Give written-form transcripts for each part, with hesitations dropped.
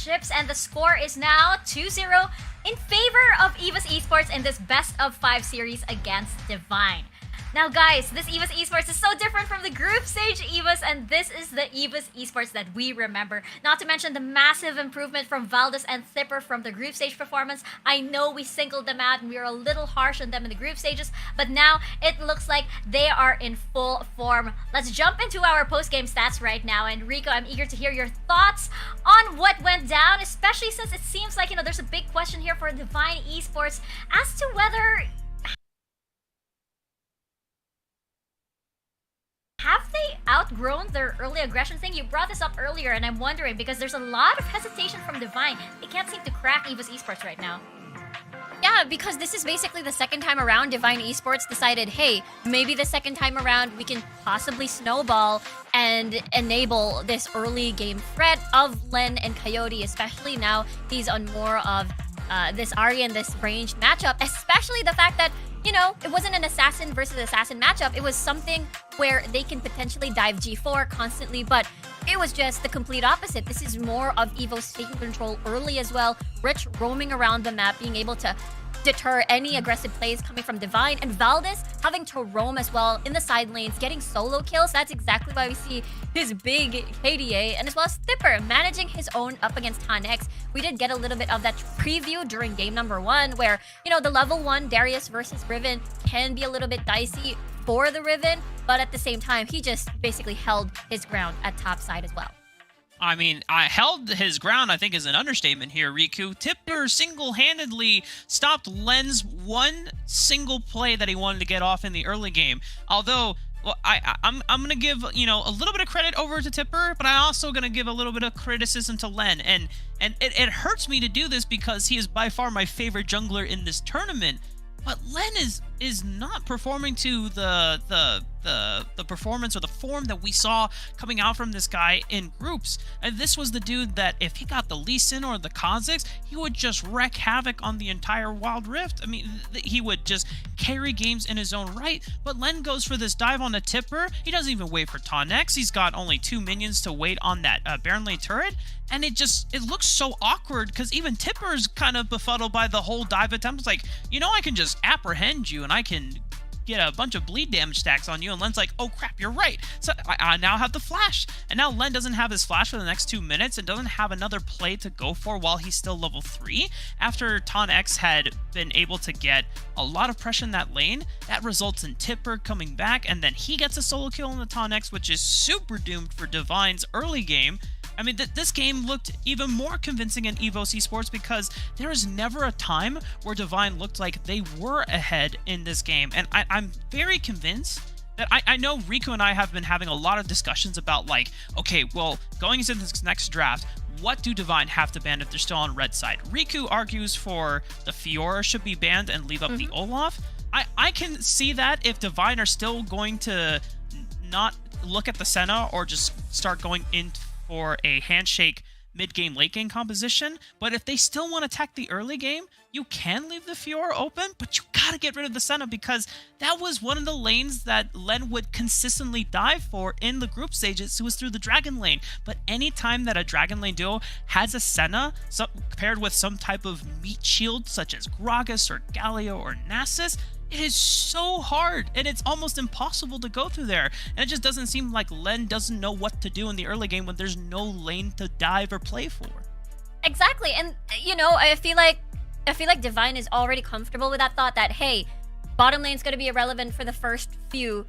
championships, and the score is now 2-0 in favor of Eva's Esports in this best of 5 series against Divine. Now guys, this Eva's Esports is so different from the group stage Evas, and this is the Eva's Esports that we remember. Not to mention the massive improvement from Valdez and Thipper from the group stage performance. I know we singled them out and we were a little harsh on them in the group stages, but now it looks like they are in full form. Let's jump into our post-game stats right now, and Rico, I'm eager to hear your thoughts on what went down, especially since it seems like, there's a big question here for Divine Esports as to whether have they outgrown their early aggression thing? You brought this up earlier, and I'm wondering because there's a lot of hesitation from Divine. They can't seem to crack Eva's Esports right now. Yeah, because this is basically the second time around Divine Esports decided, hey, maybe the second time around we can possibly snowball and enable this early game threat of Len and Coyote, especially now he's on more of this Ahri and this ranged matchup, especially the fact that it wasn't an assassin versus assassin matchup. It was something where they can potentially dive G4 constantly, but it was just the complete opposite. This is more of Evo's taking control early as well. Rich roaming around the map, being able to deter any aggressive plays coming from Divine, and Valdez having to roam as well in the side lanes, getting solo kills. That's exactly why we see his big KDA, and as well as Thipper managing his own up against Tanex. We did get a little bit of that preview during game number 1 where, the level 1 Darius versus Riven can be a little bit dicey for the Riven, but at the same time, he just basically held his ground at top side as well. I mean, I held his ground, I think, is an understatement here, Riku. Tipper single-handedly stopped Len's one single play that he wanted to get off in the early game. Although, well, I'm going to give, a little bit of credit over to Tipper, but I'm also going to give a little bit of criticism to Len. And it hurts me to do this because he is by far my favorite jungler in this tournament. But Len is not performing to the performance or the form that we saw coming out from this guy in groups. And this was the dude that if he got the Lee Sin or the Kha'Zix, he would just wreak havoc on the entire Wild Rift. I mean, he would just carry games in his own right. But Len goes for this dive on the Tipper. He doesn't even wait for Tanex. He's got only 2 minions to wait on that Baron Lane turret. And it looks so awkward because even Tipper's kind of befuddled by the whole dive attempt. It's like, I can just apprehend you and I can get a bunch of bleed damage stacks on you. And Len's like, oh crap, you're right. So I now have the flash. And now Len doesn't have his flash for the next 2 minutes and doesn't have another play to go for while he's still level 3. After Tanex had been able to get a lot of pressure in that lane, that results in Tipper coming back, and then he gets a solo kill on the Tanex, which is super doomed for Divine's early game. I mean, this game looked even more convincing in EVO's Esports because there is never a time where Divine looked like they were ahead in this game. And I'm very convinced that I know Riku and I have been having a lot of discussions about like, okay, well, going into this next draft, what do Divine have to ban if they're still on red side? Riku argues for the Fiora should be banned and leave up the Olaf. I can see that if Divine are still going to not look at the Senna or just start going in for a handshake mid-game, late-game composition. But if they still want to attack the early game, you can leave the Fiora open, but you gotta get rid of the Senna because that was one of the lanes that Len would consistently dive for in the group stages. It was through the Dragon lane. But anytime that a Dragon lane duo has a Senna paired with some type of meat shield, such as Gragas or Galio or Nasus, it is so hard, and it's almost impossible to go through there. And it just doesn't seem like Len doesn't know what to do in the early game when there's no lane to dive or play for. Exactly, and I feel like Divine is already comfortable with that thought that, hey, bottom lane's going to be irrelevant for the first few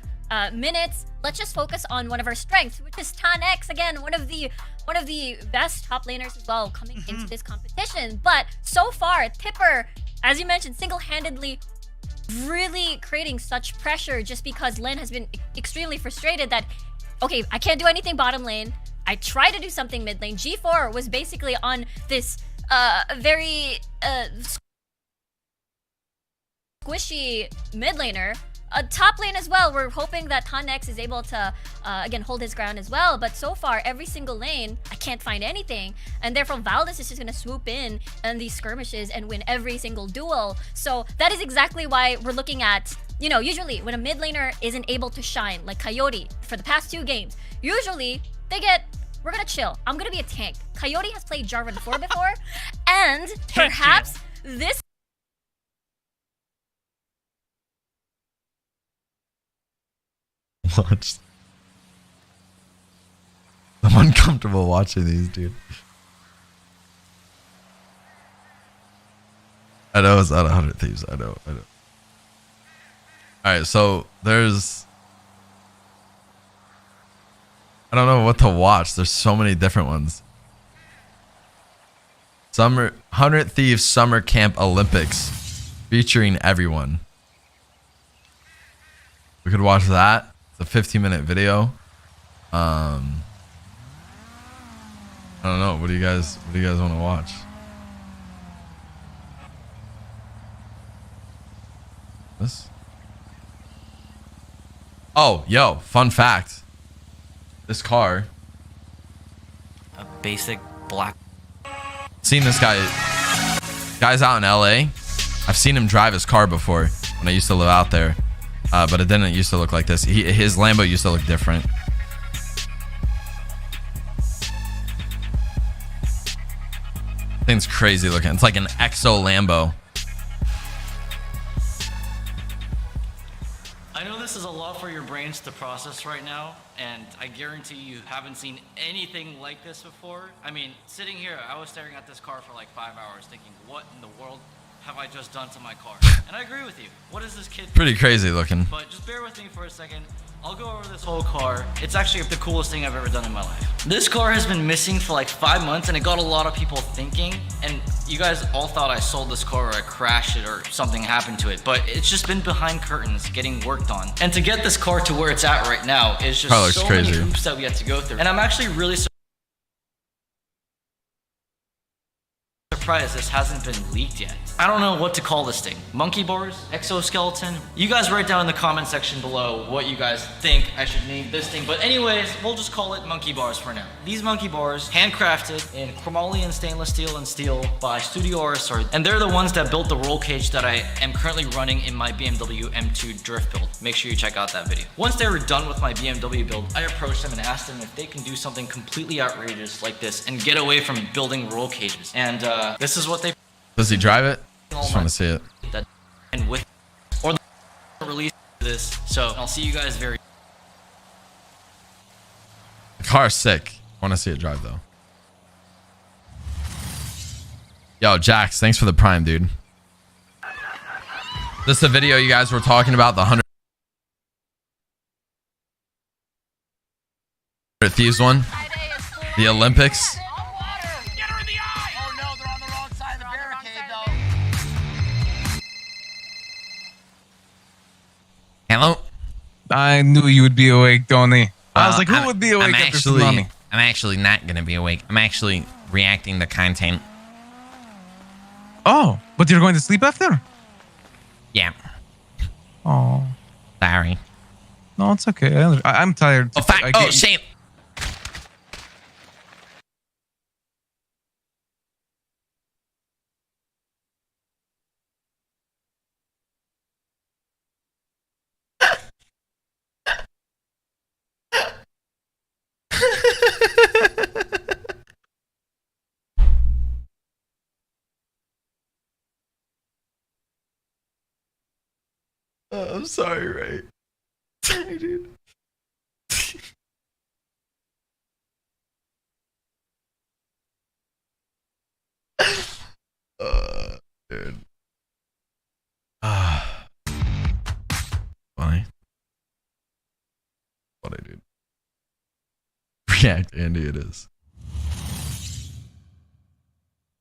minutes. Let's just focus on one of our strengths, which is Tanex. Again, one of the best top laners as well coming into this competition. But so far, Tipper, as you mentioned, single-handedly really creating such pressure just because Len has been extremely frustrated that, okay, I can't do anything bottom lane. I try to do something mid lane. G4 was basically on this very squishy mid laner. Top lane as well, we're hoping that Tanex is able to, again, hold his ground as well. But so far, every single lane, I can't find anything. And therefore, Valdez is just going to swoop in these skirmishes and win every single duel. So that is exactly why we're looking at, usually when a mid laner isn't able to shine, like Coyote, for the past 2 games, usually they get We're gonna chill. I'm gonna be a tank. Coyote has played Jarvan 4 before, and perhaps this. Watch. I'm uncomfortable watching these, dude. I know it's not 100 Thieves. I know. Alright, so there's... I don't know what to watch. There's so many different ones. 100 Thieves Summer Camp Olympics. Featuring everyone. We could watch that. It's a 15-minute video. I don't know. What do you guys want to watch? This? Oh, yo, fun fact. This car. A basic black. Seen this guy. Guy's out in LA. I've seen him drive his car before when I used to live out there. But it didn't used to look like this. His Lambo used to look different. Thing's crazy looking. It's like an Exo Lambo. I know this is a lot for your brains to process right now, and I guarantee you haven't seen anything like this before. I mean, sitting here, I was staring at this car for like 5 hours thinking, what in the world have I just done to my car? And I agree with you. What is this kid Pretty crazy looking. But just bear with me for a second. I'll go over this whole car. It's actually the coolest thing I've ever done in my life. This car has been missing for like 5 months, and it got a lot of people thinking, and you guys all thought I sold this car or I crashed it or something happened to it, but it's just been behind curtains getting worked on. And to get this car to where it's at right now is just so many hoops that we had to go through. And I'm actually really surprised this hasn't been leaked yet. I don't know what to call this thing. Monkey bars? Exoskeleton? You guys write down in the comment section below what you guys think I should name this thing. But anyways, we'll just call it monkey bars for now. These monkey bars, handcrafted in chromoly stainless steel and steel by Studio RSR. And they're the ones that built the roll cage that I am currently running in my BMW M2 drift build. Make sure you check out that video. Once they were done with my BMW build, I approached them and asked them if they can do something completely outrageous like this and get away from building roll cages. And this is what they... Does he drive it? Just want to see it. And with or the release of this, so I'll see you guys very. The car's sick. I want to see it drive though. Yo, Jax, thanks for the prime, dude. This is the video you guys were talking about, the 100 Thieves one, the Olympics. Hello. I knew you would be awake, Tony. I was like, who would be awake after tsunami? I'm actually not gonna be awake. I'm actually reacting to content. Oh, but you're going to sleep after? Yeah. Oh, Sorry. no, it's okay. I'm tired. Oh, fuck. Oh, shit. I'm sorry, Ray. Sorry, dude. Dude. Funny. Funny, dude. React, Andy, it is.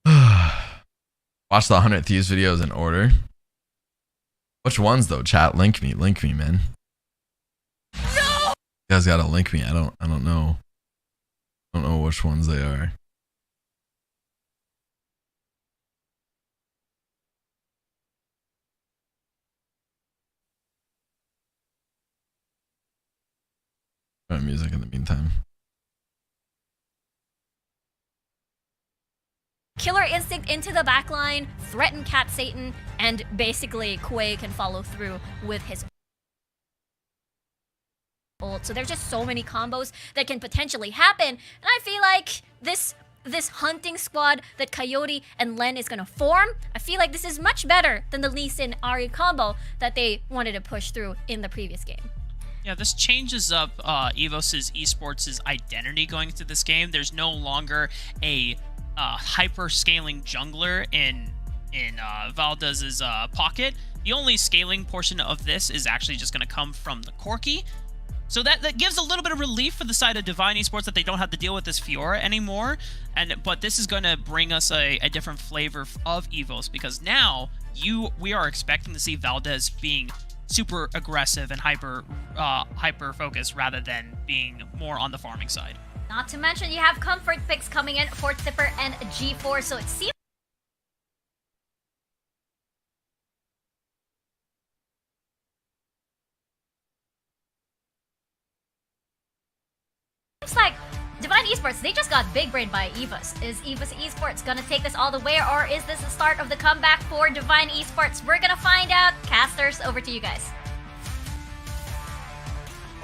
Watch the 100 Thieves videos in order. Which ones though, chat? Link me, man. No! You guys gotta link me. I don't know. I don't know which ones they are. Music in the meantime. Killer Instinct into the backline, threaten Cat Satan, and basically Quay can follow through with his ult. So there's just so many combos that can potentially happen. And I feel like this hunting squad that Coyote and Len is gonna form, I feel like this is much better than the Lee Sin Ari combo that they wanted to push through in the previous game. Yeah, this changes up Evos' esports' identity going into this game. There's no longer a hyper-scaling jungler in Valdez's pocket. The only scaling portion of this is actually just going to come from the Corki. So that gives a little bit of relief for the side of Divine Esports that they don't have to deal with this Fiora anymore. But this is going to bring us a different flavor of Evos, because now we are expecting to see Valdez being super aggressive and hyper focused rather than being more on the farming side. Not to mention you have comfort picks coming in for Tipper and G4, so it seems like Divine Esports, they just got big brain by Evos. Is Evos Esports gonna take this all the way, or is this the start of the comeback for Divine Esports? We're gonna find out. Casters, over to you guys.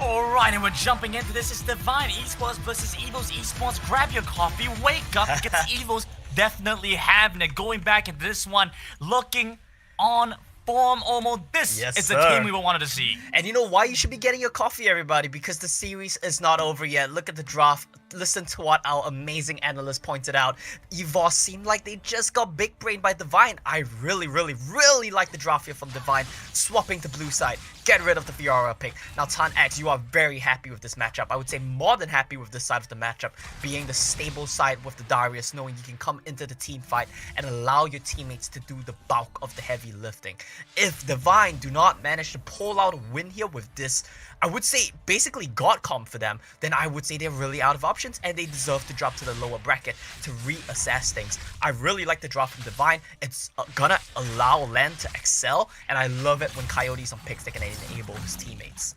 Alright, and we're jumping into this. It's Divine Esports versus Evos Esports. Grab your coffee, wake up, because Evos definitely having it. Going back into this one, looking on form almost. This is the team we wanted to see. And you know why you should be getting your coffee, everybody? Because the series is not over yet. Look at the draft. Listen to what our amazing analyst pointed out. Evos seemed like they just got big brain by Divine. I really like the draft here from Divine. Swapping to blue side. Get rid of the Fiora pick. Now, Tan X, you are very happy with this matchup. I would say more than happy with this side of the matchup. Being the stable side with the Darius, knowing you can come into the team fight and allow your teammates to do the bulk of the heavy lifting. If Divine do not manage to pull out a win here with this, I would say basically God comp for them, then I would say they're really out of options and they deserve to drop to the lower bracket to reassess things. I really like the drop from Divine. It's gonna allow Len to excel, and I love it when Coyote's on picks that can enable his teammates.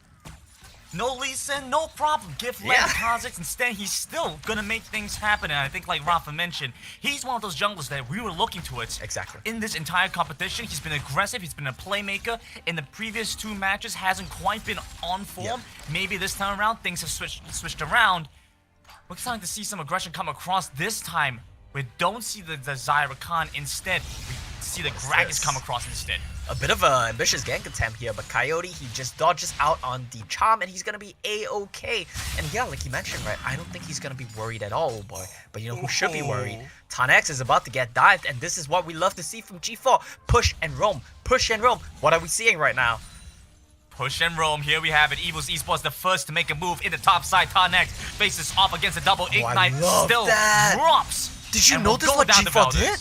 No Lee Sin, no problem. Give Len Kha'Zix. Instead, he's still gonna make things happen. And I think, like Rafa mentioned, he's one of those junglers that we were looking towards. Exactly. In this entire competition, he's been aggressive. He's been a playmaker. In the previous 2 matches, hasn't quite been on form. Maybe this time around, things have switched around. We're starting to see some aggression come across this time. We don't see the Zyra Khan. Instead, we see the Gragas come across instead. A bit of an ambitious gank attempt here, but Coyote, he just dodges out on the charm, and he's gonna be A-okay. And yeah, like you mentioned, right, I don't think he's gonna be worried at all, boy. But you know who should be worried? Tanex is about to get dived, and this is what we love to see from G4. Push and roam. Push and roam. What are we seeing right now? Push and roam, here we have it. Evos Esports the first to make a move in the top side. Tanex faces off against a double ignite. Still drops. Did you notice what G4 did?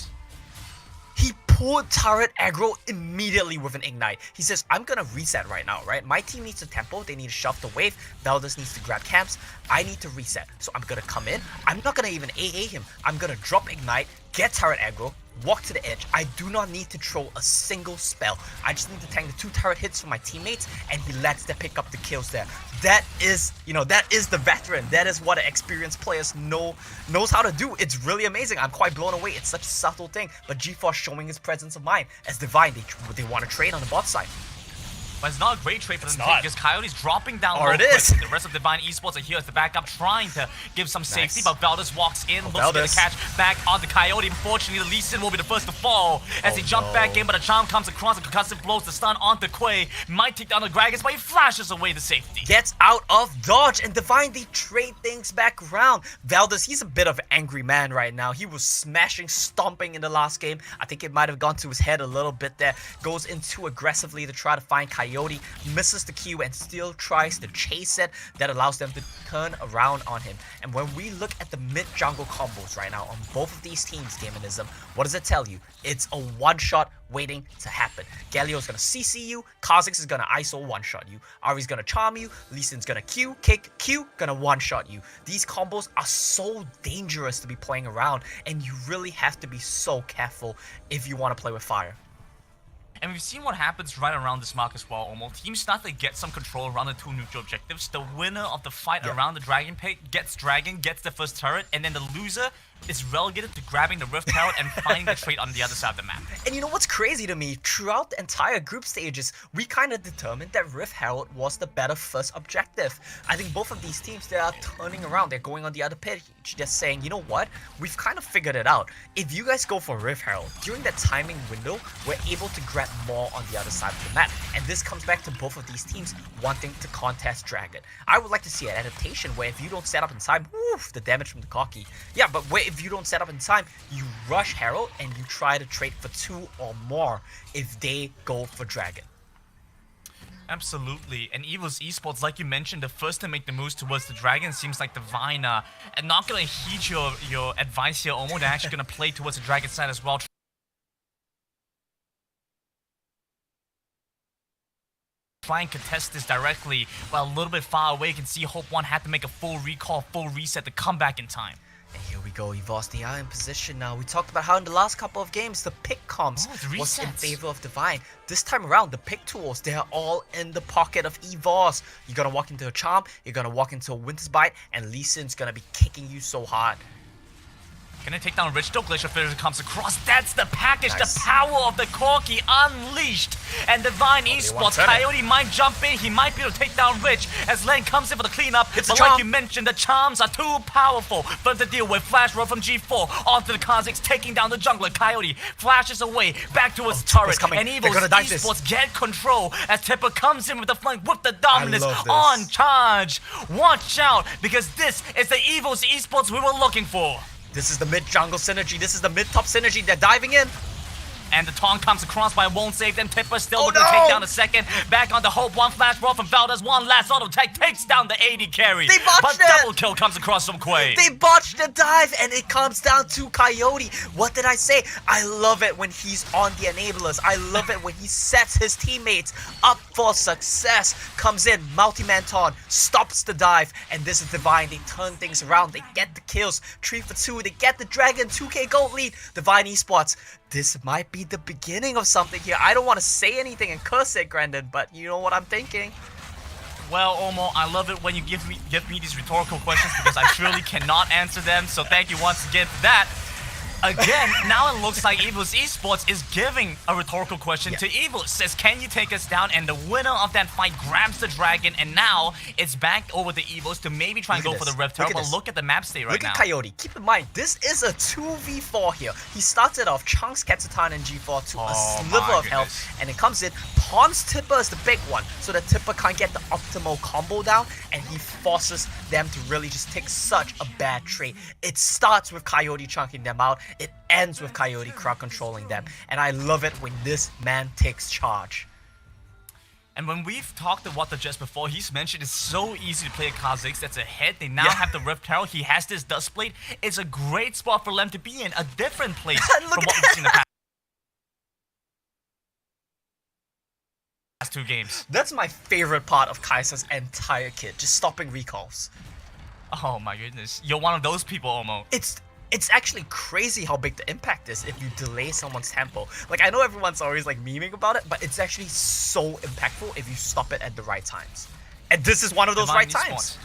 He pulled turret aggro immediately with an ignite. He says, I'm gonna reset right now, right? My team needs a tempo, they need to shove the wave, Valdez needs to grab camps, I need to reset. So I'm gonna come in, I'm not gonna even AA him, I'm gonna drop ignite, get turret aggro, walk to the edge. I do not need to throw a single spell. I just need to tank the 2 turret hits for my teammates, and he lets them pick up the kills there. That is, that is the veteran. That is what an experienced players knows how to do. It's really amazing. I'm quite blown away. It's such a subtle thing, but G4 showing his presence of mind. As Divine, they want to trade on the bot side. But it's not a great trade for them because Coyote's dropping down low. The rest of Divine Esports are here as the backup, trying to give some safety, but Valdez walks in, looks to get a catch back on the Coyote. Unfortunately, the Lee Sin will be the first to fall as he jumps back in, but a charm comes across, and concussive blows the stun onto Quay. Might take down the Gragas, but he flashes away the safety. Gets out of dodge, and Divine, they trade things back around. Valdez, he's a bit of an angry man right now. He was smashing, stomping in the last game. I think it might have gone to his head a little bit there. Goes in too aggressively to try to find Coyote, misses the Q and still tries to chase it. That allows them to turn around on him. And when we look at the mid-jungle combos right now on both of these teams, Gamanism, what does it tell you? It's a one-shot waiting to happen. Galio's gonna CC you, Kha'Zix is gonna ISO one-shot you, Ari's gonna charm you, Lee Sin's gonna Q, kick, Q, gonna one-shot you. These combos are so dangerous to be playing around, and you really have to be so careful if you want to play with fire. And we've seen what happens right around this mark as well. Almost teams start to get some control around the 2 neutral objectives. The winner of the fight around the Dragon Pit gets Dragon, gets the first turret, and then the loser is relegated to grabbing the Rift Herald and finding the trade on the other side of the map. And you know what's crazy to me? Throughout the entire group stages, we kind of determined that Rift Herald was the better first objective. I think both of these teams, they are turning around. They're going on the other page. They're saying, you know what? We've kind of figured it out. If you guys go for Rift Herald, during that timing window, we're able to grab more on the other side of the map. And this comes back to both of these teams wanting to contest Dragon. I would like to see an adaptation where if you don't set up in time, woof, the damage from the Cocky. Yeah, but if you don't set up in time, you rush Herald and you try to trade for 2 or more if they go for Dragon. Absolutely, and Evil's Esports, like you mentioned, the first to make the moves towards the Dragon seems like Divine, and not gonna heed your advice here, Omo. They're actually gonna play towards the Dragon side as well. Try and contest this directly, while a little bit far away, you can see Hope 1 had to make a full recall, full reset to come back in time. And here we go, EVOS, they are in position now. We talked about how in the last couple of games, the pick comps was in favor of Divine. This time around, the pick tools, they are all in the pocket of EVOS. You're gonna walk into a Charm, you're gonna walk into a Winter's Bite, and Lee Sin's gonna be kicking you so hard. Gonna take down Rich, though. Glacial Fissure comes across. That's the package, Nice. the power of the Corki unleashed. And Divine Esports, Coyote might jump in. He might be able to take down Rich as Len comes in for the cleanup. It's a But like charm. you mentioned, the charms are too powerful for them to deal with. Flash roll from G4 onto the Kha'Zix, taking down the jungler. Coyote flashes away back towards turret. coming. And They're Evil's gonna dive this. Esports get control as Tipper comes in with the flank with the dominance love this. on charge. Watch out, because this is the Evil's Esports we were looking for. This is the mid-jungle synergy. This is the mid-top synergy. They're diving in. And the taunt comes across, but it won't save them. Tipper still Oh, looking to no! take down the second. Back on the Hope, one flash roll from Valdez, one last auto tech takes down the AD carry. They botched but it! double kill comes across from Quay. They botched the dive, and it comes down to Coyote. What did I say? I love it when he's on the enablers. I love it when he sets his teammates up for success. Comes in, multi-man taunt, stops the dive, and this is Divine. They turn things around. They get the kills. 3 for 2. They get the Dragon. 2K gold lead. Divine Esports. This might be the beginning of something here. I don't want to say anything and curse it, Grandin, but you know what I'm thinking. Well, Omo, I love it when you give me these rhetorical questions because I surely cannot answer them. So thank you once again for that. Again, now it looks like Evil's Esports is giving a rhetorical question to Evil. It says, can you take us down? And the winner of that fight grabs the Dragon, and now it's back over to Evils to maybe try and go for the Rift Herald. But look at the map state right now. Look at Coyote. Keep in mind, this is a 2v4 here. He started off Chunks, Ketsutan, and G4 to a sliver of health, and it comes in. Pawns Tipper is the big one, so that Tipper can't get the optimal combo down, and he forces them to really just take such a bad trade. It starts with Coyote chunking them out. It ends with Coyote crowd controlling them, and I love it when this man takes charge. And when we've talked to What the Jets before, he's mentioned it's so easy to play a Kha'Zix that's ahead. They now have the Rift Herald. He has this Dust Blade. It's a great spot for Lem to be in, a different place from what we've seen in the past 2 games. That's my favorite part of Kaiser's entire kit, just stopping recalls. Oh my goodness. You're one of those people, Omo. It's actually crazy how big the impact is if you delay someone's tempo. Like, I know everyone's always like memeing about it, but it's actually so impactful if you stop it at the right times. And this is one of those right times.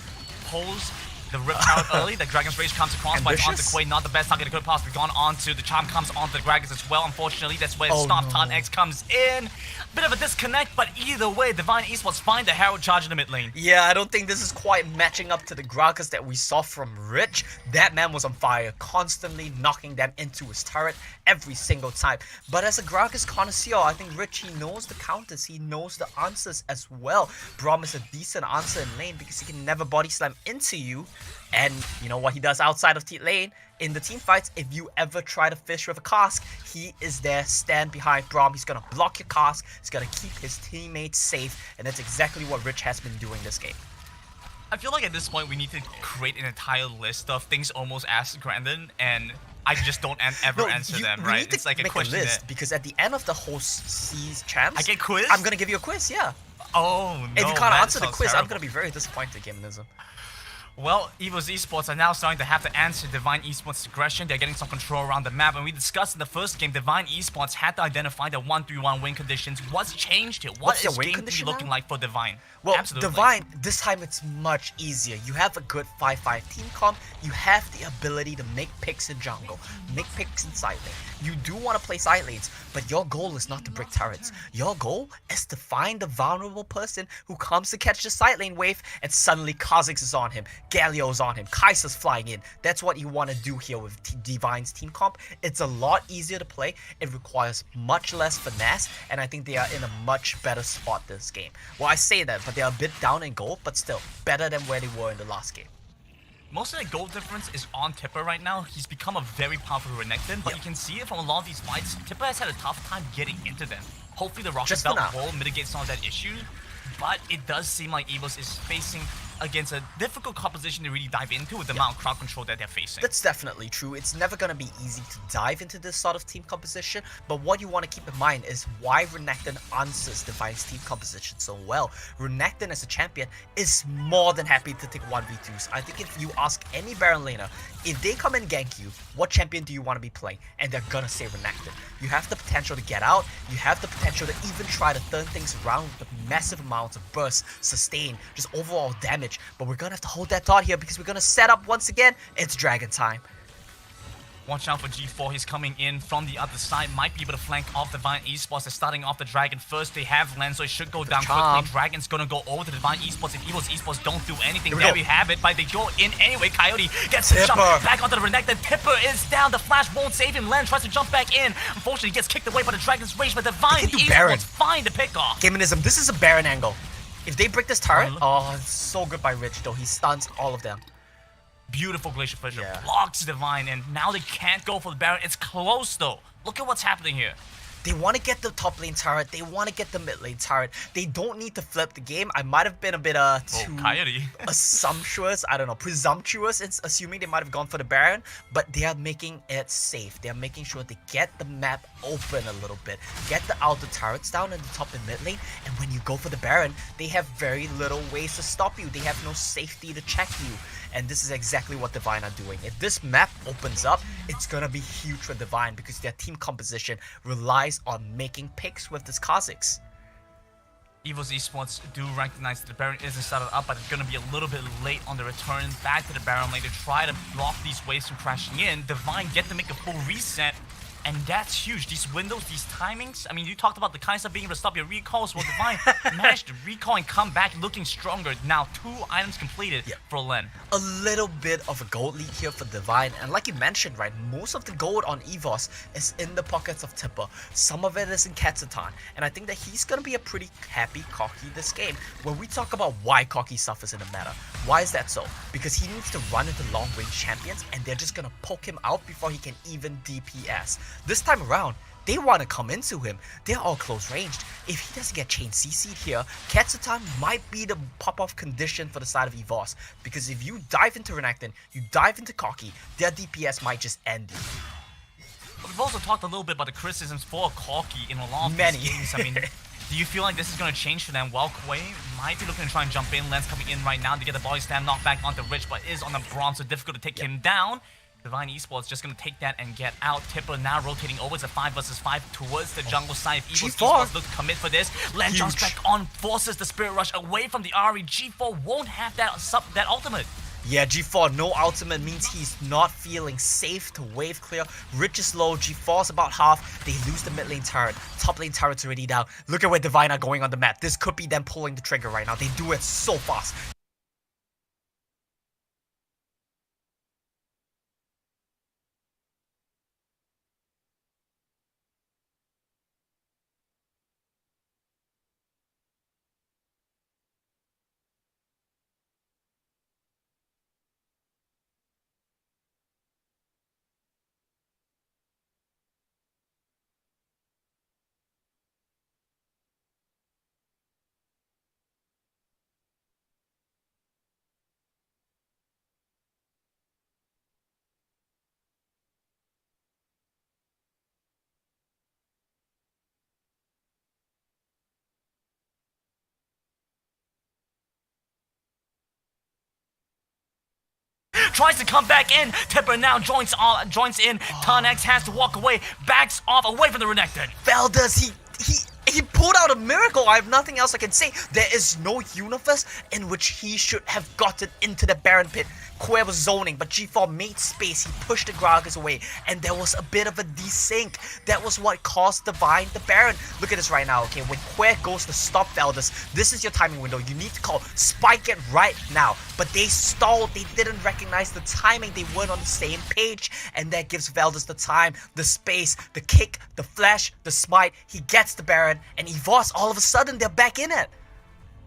Pulls the Rift Herald early, the Dragon's Rage comes across by onto Quay, not the best target it could have possibly gone onto. The Charm comes onto the Dragons as well, unfortunately. That's where Stop Taunt X comes in. Bit of a disconnect, but either way, Divine Esports find the Herald charge in the mid lane. Yeah, I don't think this is quite matching up to the Gragas that we saw from Rich. That man was on fire, constantly knocking them into his turret every single time. But as a Gragas connoisseur, I think Rich, he knows the counters, he knows the answers as well. Braum is a decent answer in lane because he can never body slam into you. And you know what he does outside of lane? In the team fights, if you ever try to fish with a cask, he is there, stand behind Braum. He's gonna block your cask, he's gonna keep his teammates safe, and that's exactly what Rich has been doing this game. I feel like at this point we need to create an entire list of things almost asked Grandin, and I just don't ever answer them, right? It's like a question list, because at the end of the whole C's champs, I get quiz? I'm gonna give you a quiz, yeah. Oh no, If you can't answer the sounds quiz, terrible. I'm gonna be very disappointed, Gaminism. Well, Evo's Esports are now starting to have to answer Divine Esports' aggression. They're getting some control around the map. And we discussed in the first game, Divine Esports had to identify the 1-3-1 win conditions. What's changed here? What's What their is win game 3 condition looking now? like for Divine? Well, Absolutely. Divine, this time it's much easier. You have a good 5-5 team comp. You have the ability to make picks in jungle, make picks in side lane. You do want to play side lanes, but your goal is not to break turrets. Your goal is to find the vulnerable person who comes to catch the side lane wave, and suddenly Kha'Zix is on him, Galio's on him, Kai'Sa's flying in. That's what you want to do here with Divine's team comp. It's a lot easier to play. It requires much less finesse, and I think they are in a much better spot this game. Well, I say that, but they are a bit down in gold, but still better than where they were in the last game. Most of the goal difference is on Tipper right now. He's become a very powerful Renekton, but you can see it from a lot of these fights. Tipper has had a tough time getting into them. Hopefully the Rocket Just for Belt now. will mitigate some of that issue, but it does seem like Evos is facing against a difficult composition to really dive into with the amount of crowd control that they're facing. That's definitely true. It's never going to be easy to dive into this sort of team composition, but what you want to keep in mind is why Renekton answers Divine's team composition so well. Renekton as a champion is more than happy to take 1v2s. I think if you ask any Baron laner, if they come and gank you, what champion do you want to be playing? And they're gonna say Renekton. You have the potential to get out, you have the potential to even try to turn things around with massive amounts of burst, sustain, just overall damage. But we're gonna have to hold that thought here because we're gonna set up once again. It's Dragon time. Watch out for G4, he's coming in from the other side, might be able to flank off Divine Esports. They're starting off the Dragon first, they have Lens, so it should go down charm. quickly. Dragon's gonna go over to Divine Esports if Evil's Esports don't do anything. Here we There go. we have it, but they go in anyway. Coyote gets the Tipper. jump back onto the Renekton. Tipper is down, the flash won't save him. Lens tries to jump back in. Unfortunately, he gets kicked away by the Dragon's rage, but Divine They can do Baron. Esports find the pick off. Gamenism, this is a Baron angle. If they break this turret, oh, it's so good by Rich though. He stuns all of them. Beautiful Glacier Fissure Yeah. blocks Divine, and now they can't go for the Baron. It's close though. Look at what's happening here. They want to get the top lane turret. They want to get the mid lane turret. They don't need to flip the game. I might have been a bit too Coyote. assumptuous. I don't know, presumptuous in assuming they might have gone for the Baron, but they are making it safe. They are making sure they get the map open a little bit, get the outer turrets down in the top and mid lane, and when you go for the Baron, they have very little ways to stop you. They have no safety to check you. And this is exactly what Divine are doing. If this map opens up, it's gonna be huge for Divine because their team composition relies on making picks with this Kha'Zix. Evil's Esports do recognize that the Baron isn't started up, but it's going to be a little bit late on the return back to the Baron lane to try to block these waves from crashing in. Divine get to make a full reset, and that's huge. These windows, these timings, I mean, you talked about the Kai'Sa being able to stop your recalls. Well, Divine managed to recall and come back looking stronger. Now, 2 items completed for Len. A little bit of a gold lead here for Divine, and like you mentioned, right, most of the gold on EVOS is in the pockets of Tipper. Some of it is in Katsutan, and I think that he's gonna be a pretty happy Koki this game. When we talk about why Koki suffers in the meta, why is that so? Because he needs to run into long range champions, and they're just gonna poke him out before he can even DPS. This time around, they want to come into him. They're all close ranged. If he doesn't get chain CC'd here, Katsutan might be the pop-off condition for the side of EVOS. Because if you dive into Renekton, you dive into Koki, their DPS might just end you. But we've also talked a little bit about the criticisms for Corki in a lot of Many. these games. I mean, do you feel like this is going to change for them? Well, Quay might be looking to try and jump in. Lens coming in right now to get the body slam knocked back onto Rich, but is on the bronze, so difficult to take him down. Divine Esports just going to take that and get out. Tipper now rotating over to 5 versus 5 towards the jungle side. If Evil's G4. Esports look to commit for this, Len jumps back on, forces the Spirit Rush away from the Ari. G4 won't have that ultimate. Yeah, G4, no ultimate means he's not feeling safe to wave clear. Rich is low, G4's about half. They lose the mid lane turret. Top lane turret's already down. Look at where Divine are going on the map. This could be them pulling the trigger right now. They do it so fast. tries to come back in. Tipper now joins in. Tonex has to walk away, backs off away from the Renekton. Valdez, he pulled out a miracle. I have nothing else I can say. There is no universe in which he should have gotten into the Baron pit. Quer was zoning, but G4 made space. He pushed the Gragas away, and there was a bit of a desync. That was what caused Divine the Baron. Look at this right now, okay? When Quer goes to stop Valdez, this is your timing window. You need to call spike it right now. But they stalled. They didn't recognize the timing. They weren't on the same page, and that gives Valdez the time, the space, the kick, the flash, the smite. He gets the Baron, and Evos, all of a sudden, they're back in it.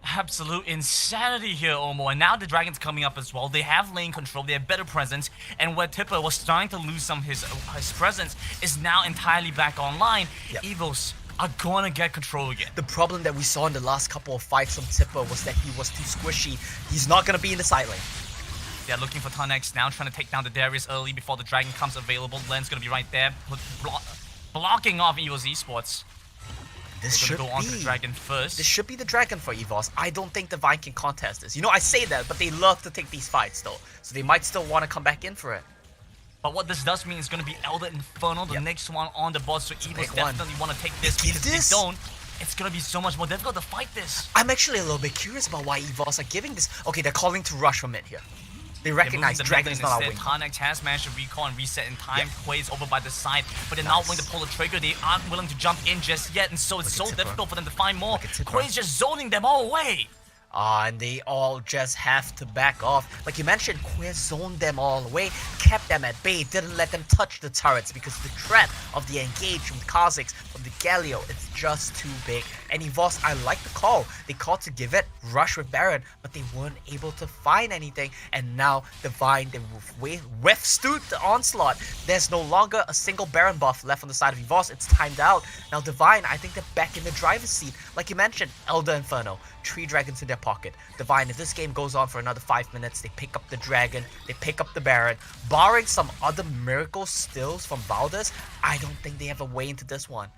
Absolute insanity here, Omo. And now the Dragon's coming up as well. They have lane control, they have better presence, and where Tipper was starting to lose some of his presence is now entirely back online. Yep. Evos are gonna get control again. The problem that we saw in the last couple of fights from Tipper was that he was too squishy. He's not gonna be in the side lane. They're looking for Tonex now, trying to take down the Darius early before the Dragon comes available. Len's gonna be right there, blocking off Evos Esports. This should go on to the Dragon first. This should be the Dragon for Evos. I don't think Divine can contest this. You know, I say that, but they love to take these fights though. So they might still want to come back in for it. But what this does mean is going to be Elder Inferno, the next one on the board. So Evos definitely want to take this, because if they don't, it's going to be so much more difficult to fight this. I'm actually a little bit curious about why Evos are giving this. Okay, they're calling to rush from it here. They recognize Dragon is not our wing. Tonex has managed to recall and reset in time. Quay's over by the side, but they're not willing to pull the trigger. They aren't willing to jump in just yet, and so it's so difficult for them to find more. Quay's just zoning them all away. And they all just have to back off. Like you mentioned, Quer zoned them all away, kept them at bay, didn't let them touch the turrets because the threat of the engage from the Kha'Zix, from the Galio, it's just too big. And Evos, I like the call. They called to give it, rush with Baron, but they weren't able to find anything. And now Divine, they withstood the onslaught. There's no longer a single Baron buff left on the side of Evos. It's timed out. Now Divine, I think they're back in the driver's seat. Like you mentioned, Elder Inferno, 3 dragons in their pocket. Divine, if this game goes on for another 5 minutes, they pick up the dragon, they pick up the Baron. Barring some other miracle stills from Valdez, I don't think they have a way into this one.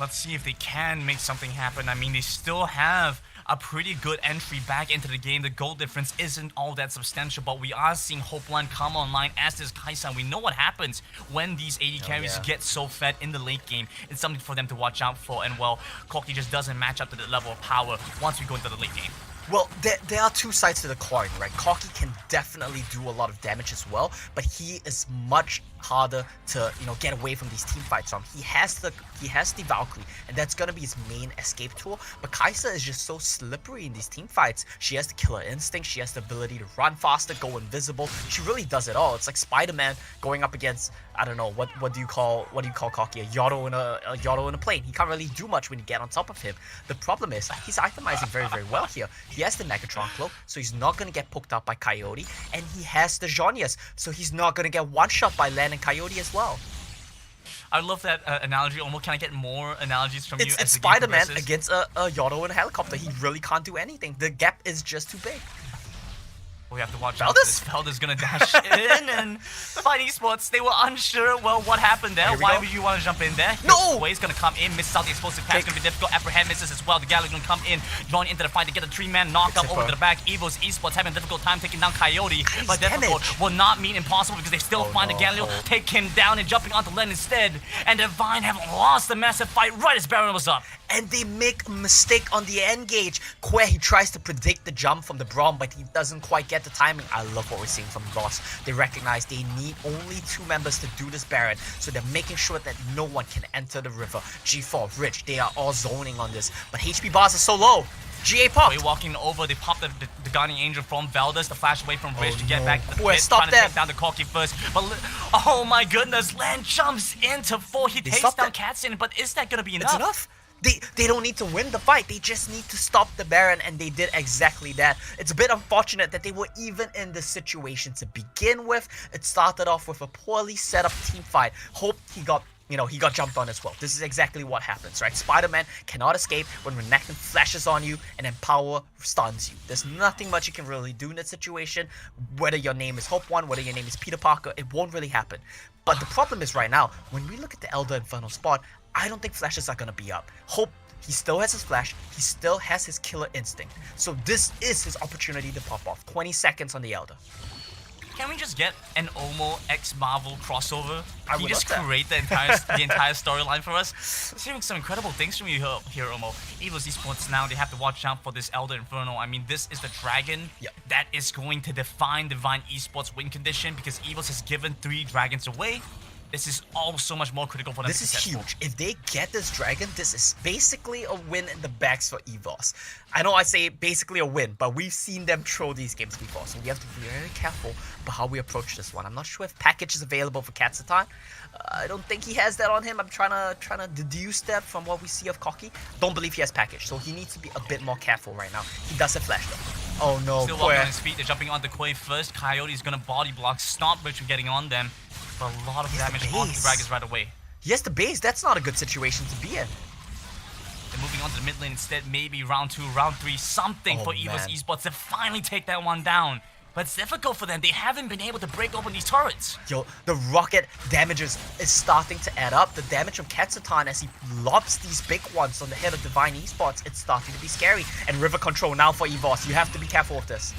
Let's see if they can make something happen. I mean, they still have a pretty good entry back into the game. The goal difference isn't all that substantial, but we are seeing Hopeland come online as this Kai'Sa. We know what happens when these AD carries get so fed in the late game. It's something for them to watch out for, and well, Corki just doesn't match up to the level of power once we go into the late game. Well, there are two sides to the coin, right? Corki can definitely do a lot of damage as well, but he is much harder to, you know, get away from these team fights from. He has the Valkyrie, and that's gonna be his main escape tool. But Kai'Sa is just so slippery in these team fights. She has the killer instinct, she has the ability to run faster, go invisible. She really does it all. It's like Spider-Man going up against, I don't know, what do you call Corki? A Yordle in a plane. He can't really do much when you get on top of him. The problem is he's itemizing very, very well here. He has the Megatron cloak, so he's not gonna get poked out by Coyote, and he has the Zhonya's, so he's not gonna get one shot by Lan and Coyote as well. I love that analogy. Almost, can I get more analogies from you? It's Spider-Man against a Yordle in a helicopter. He really can't do anything. The gap is just too big. We have to watch out. This Felder's gonna dash in, and Fight Esports, they were unsure. Well, what happened there? Why would you want to jump in there? No! Way's gonna come in, misses out the explosive pass. It's gonna be difficult. Apprehend misses as well. The Galio gonna come in, drawn into the fight to get a 3-man knockup over to the back. Evos Esports having a difficult time taking down Coyote, but difficult will not mean impossible because they still find the Galio, take him down, and jumping onto Len instead. And Divine have lost the massive fight right as Baron was up. And they make a mistake on the engage. Quer, he tries to predict the jump from the Braum, but he doesn't quite get the timing. I love what we're seeing from Boss. They recognize they need only 2 members to do this Baron, so they're making sure that no one can enter the river. G4, Rich, they are all zoning on this, but HP bars are so low. GA popped. Way walking over, they pop the Guardian Angel from Valdez, the flash away from Rich to get back to the Quer, pit, trying to take down the Corki first. But oh my goodness, Lan jumps into 4. He takes down Katzin, but is that gonna be enough? It's enough. They don't need to win the fight, they just need to stop the Baron, and they did exactly that. It's a bit unfortunate that they were even in this situation to begin with. It started off with a poorly set up team fight. Hope he got jumped on as well. This is exactly what happens, right? Spider-Man cannot escape when Renekton flashes on you and then power stuns you. There's nothing much you can really do in that situation. Whether your name is Hope One, whether your name is Peter Parker, it won't really happen. But the problem is right now, when we look at the Elder Inferno spot, I don't think flashes are gonna be up. Hope, he still has his flash, he still has his killer instinct. So this is his opportunity to pop off. 20 seconds on the Elder. Can we just get an Omo X Marvel crossover? I Can you would just love that. create the entire storyline for us? Seeing some incredible things from you here, Omo. Evil's Esports now, they have to watch out for this Elder Inferno. I mean, this is the dragon Yep. that is going to define Divine Esports win condition because Evils has given 3 dragons away. This is all so much more critical for them. This to is be successful. huge. If they get this dragon, this is basically a win in the bags for EVOS. I know I say basically a win, but we've seen them throw these games before, so we have to be very careful about how we approach this one. I'm not sure if package is available for Katsatan. I don't think he has that on him. I'm trying to deduce that from what we see of Koki. Don't believe he has package, so he needs to be a bit more careful right now. He does have flash though. Oh no, Still walking Koya. on his feet. They're jumping onto Quay first. Coyote's gonna body block, stop Rich from getting on them. But a lot of He's the damage onto the base. dragons right away. He has the base. That's not a good situation to be in. They're moving on to the mid lane instead. Maybe round 2, round 3, something Oh, for Evil's man. Esports to finally take that one down. But it's difficult for them. They haven't been able to break open these turrets. Yo, the rocket damages is starting to add up. The damage from Katsatan as he lobs these big ones on the head of Divine Esports, it's starting to be scary. And river control now for EVOS. You have to be careful of this.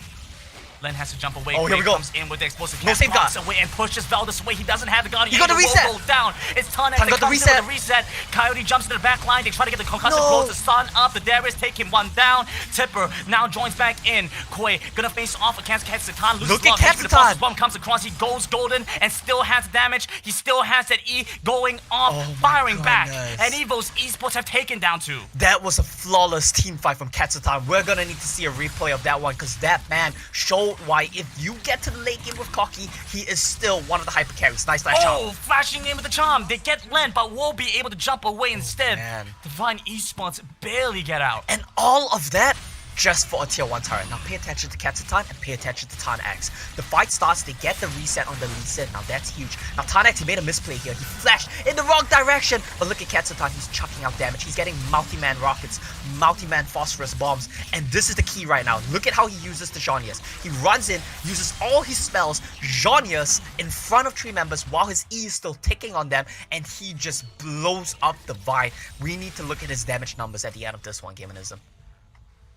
Len has to jump away. Oh, here we Quay go. comes in with the explosive No cast, safeguard. blocks away and pushes Veldus away. He doesn't have the guardian. He got the Angel will reset. roll down. It's Tanax Tan that got the comes in with reset. the reset. Coyote jumps to the back line. They try to get the concussive No. blow to stun up. The Darius taking one down. Tipper now joins back in. Quay gonna face off against Katsatan. Loses Look at love. The Katsatan. process bomb comes across. He goes golden and still has damage. He still has that E going off, Oh my firing back. goodness. And Evo's Esports have taken down 2. That was a flawless team fight from Katsatan. We're gonna need to see a replay of that one because that man showed why if you get to the late game with Koki, he is still one of the hyper carries. Nice flash Oh, out. flashing in with the charm. They get Len, but will be able to jump away instead. man. Divine Esports barely get out. And all of that just for a tier 1 turret. Now pay attention to Katsatan and pay attention to Tanax. The fight starts, they get the reset on the Lee Sin. Now that's huge. Now Tanax, he made a misplay here. He flashed in the wrong direction. But look at Katsatan, he's chucking out damage. He's getting multi-man rockets, multi-man phosphorus bombs. And this is the key right now. Look at how he uses the Jonius. He runs in, uses all his spells, Jonius in front of 3 members while his E is still ticking on them. And he just blows up the Vine. We need to look at his damage numbers at the end of this one, Gamanism.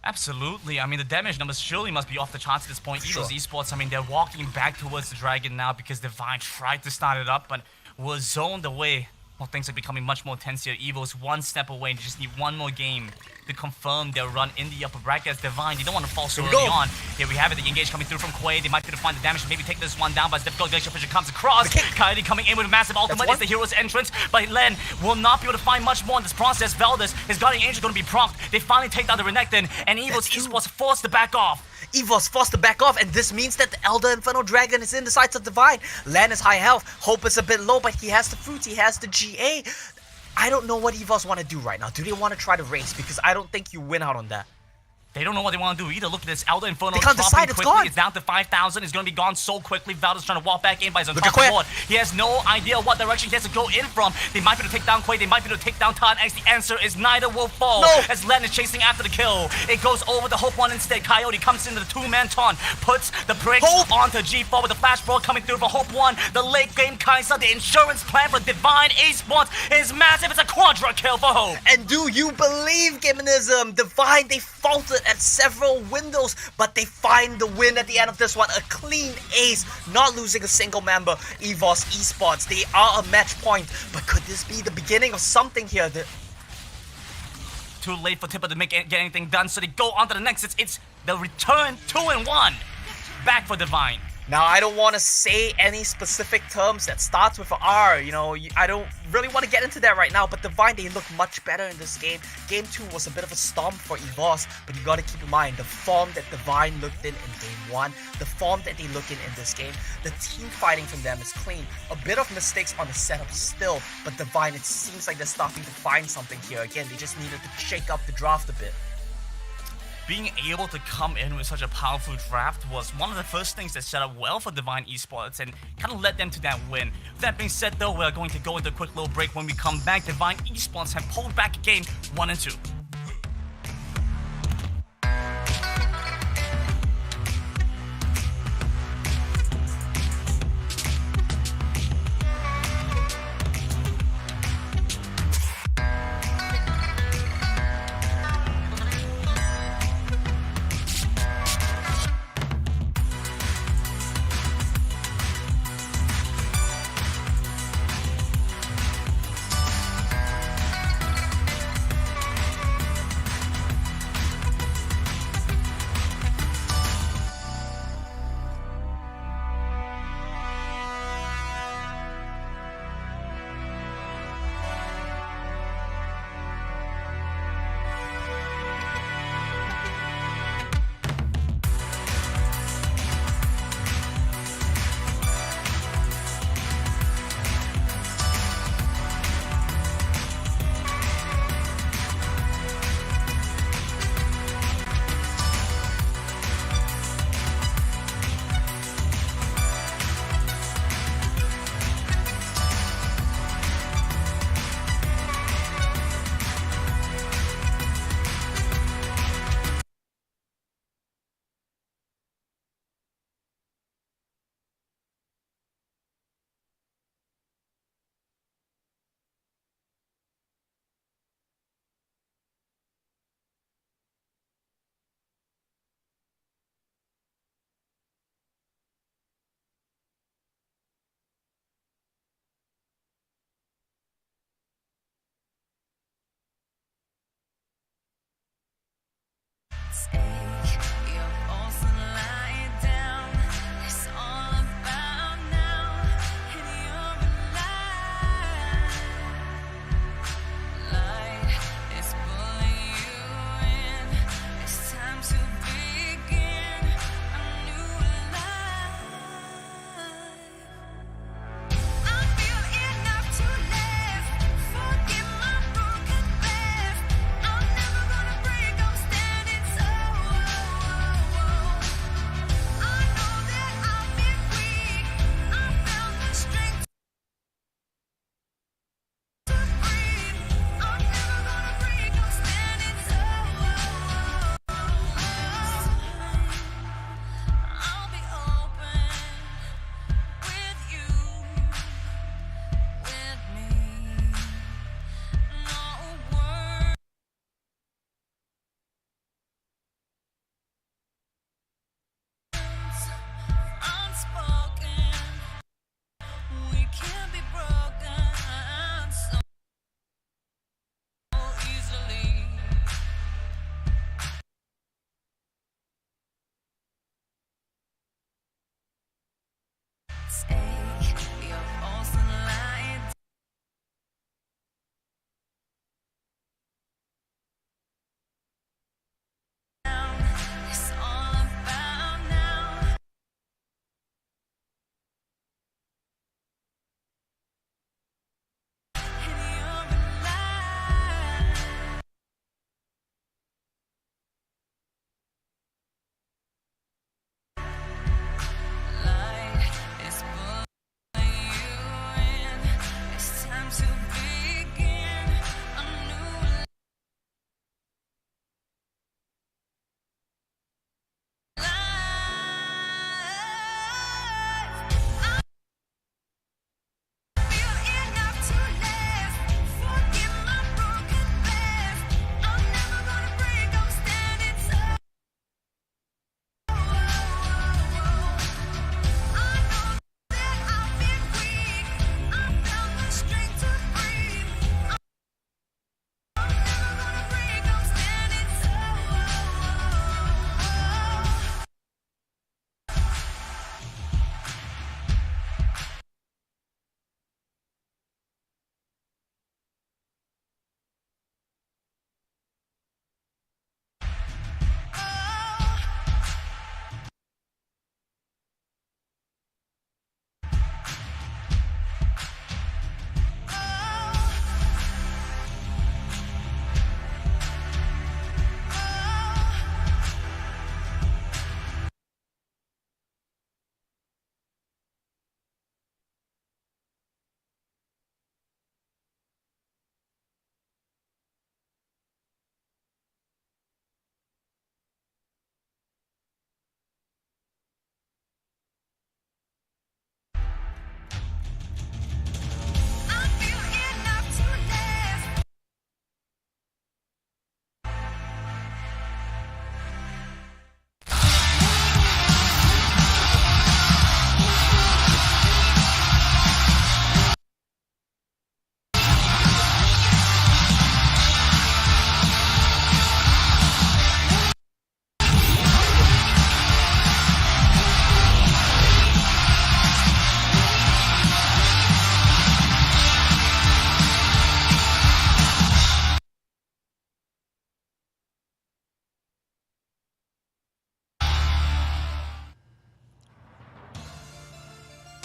Absolutely. I mean, the damage numbers surely must be off the charts at this point. Sure. Evil's Esports, I mean, they're walking back towards the dragon now because Divine tried to start it up, but was zoned away. Well, things are becoming much more tense here. Evil's one step away and just need one more game to confirm their run in the upper bracket as Divine. They don't want to fall so Here we early go. on. Here we have it. The engage coming through from Quay. They might be able to find the damage and maybe take this one down, but it's difficult. Glacier Fissure comes across. The kick. Coyote coming in with a massive ultimate. one. It's the hero's entrance, but Len will not be able to find much more in this process. Veldus, his guardian angel, going to be prompted. They finally take down the Renekton, and Evil's That's two. Esports forced to back off. EVOS forced to back off, and this means that the Elder Inferno Dragon is in the sights of Divine. Lan is high health, Hope is a bit low, but he has the fruit, he has the GA. I don't know what EVOS want to do right now. Do they want to try to race? Because I don't think you win out on that. They don't know what they want to do either. Look at this. Elder Inferno They can't dropping decide, it's quickly. gone. It's down to 5,000. It's going to be gone so quickly. Valdez trying to walk back in, but he's on Look top at of the Quay. board. He has no idea what direction he has to go in from. They might be able to take down Quay. They might be able to take down Todd X. The answer is neither will fall. No. As Len is chasing after the kill. It goes over the Hope one instead. Coyote comes into the 2-man taunt. Puts the bricks Hope. onto G4 with the flash brawl coming through for Hope 1. The late game Kaiser. The insurance plan for Divine Esports is massive. It's a quadra kill for Hope. And do you believe, Gamanism? Divine, they faltered at several windows, but they find the win at the end of this one. A clean ace, not losing a single member. EVOS Esports, they are a match point, but could this be the beginning of something here? Too late for Tipper to get anything done, so they go on to the next. It's the return 2-1. Back for Divine. Now, I don't want to say any specific terms that starts with an R, you know, I don't really want to get into that right now, but Divine, they look much better in this game. Game 2 was a bit of a stomp for EVOS, but you gotta keep in mind, the form that Divine looked in Game 1, the form that they look in this game, the team fighting from them is clean. A bit of mistakes on the setup still, but Divine, it seems like they're starting to find something here. Again, they just needed to shake up the draft a bit. Being able to come in with such a powerful draft was one of the first things that set up well for Divine Esports and kind of led them to that win. That being said though, we're going to go into a quick little break. When we come back, Divine Esports have pulled back game 1 and 2.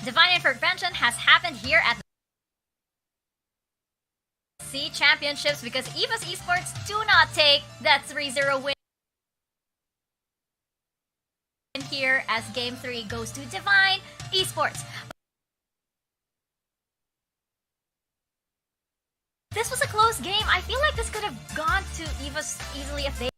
Divine Intervention has happened here at the C Championships because EVOS Esports do not take that 3-0 win here as Game 3 goes to Divine Esports. This was a close game. I feel like this could have gone to EVOS easily if they